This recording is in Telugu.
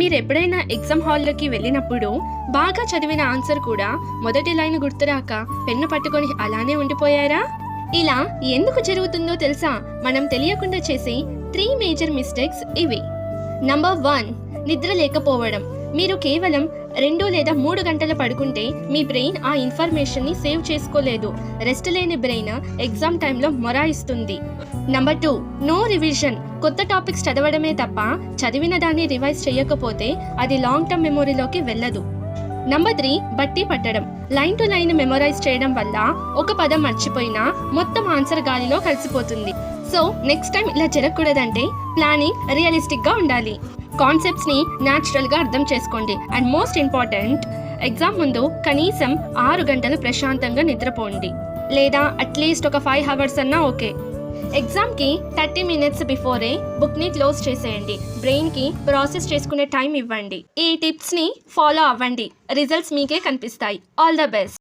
మీరెప్పుడైనా ఎగ్జామ్ హాల్లోకి వెళ్ళినప్పుడు బాగా చదివిన ఆన్సర్ కూడా మొదటి లైన్ గుర్తురాక పెన్ను పట్టుకొని అలానే ఉండిపోయారా? ఇలా ఎందుకు జరుగుతుందో తెలుసా? మనం తెలియకుండా చేసే 3 మేజర్ మిస్టేక్స్ ఇవి. నంబర్ 1, నిద్ర లేకపోవడం. మీరు కేవలం 2 లేదా 3 గంటలు పడుకుంటే మీ బ్రెయిన్ ఆ ఇన్ఫర్మేషన్ని సేవ్ చేసుకోలేదు. రెస్ట్ లేని బ్రెయిన్ ఎగ్జామ్ టైంలో మొరాయిస్తుంది. Number 2, no revision. కొత్త టాపిక్స్ చదవడమే తప్ప చదివిన దాన్ని రివైజ్ చేయకపోతే అది లాంగ్ టర్మ్ మెమొరీలోకి వెళ్ళదు. నంబర్ 3, బట్టి పట్టడం. లైన్ టు లైన్ మెమొరైజ్ చేయడం వల్ల ఒక పదం మర్చిపోయినా మొత్తం ఆన్సర్ గాలిలో కలిసిపోతుంది. సో నెక్స్ట్ టైం ఇలా జరగకూడదంటే ప్లానింగ్ రియలిస్టిక్ గా ఉండాలి. కాన్సెప్ట్స్ ని న్యాచురల్ గా అర్థం చేసుకోండి. అండ్ మోస్ట్ ఇంపార్టెంట్, ఎగ్జామ్ ముందు కనీసం 6 గంటలు ప్రశాంతంగా నిద్రపోండి. లేదా అట్లీస్ట్ ఒక 5 hours అన్నా ఓకే. ఎగ్జామ్కి 30 minutes బిఫోరే బుక్ని క్లోజ్ చేసేయండి. బ్రెయిన్కి ప్రాసెస్ చేసుకునే టైం ఇవ్వండి. ఈ టిప్స్ని ఫాలో అవ్వండి. రిజల్ట్స్ మీకే కనిపిస్తాయి. All the best.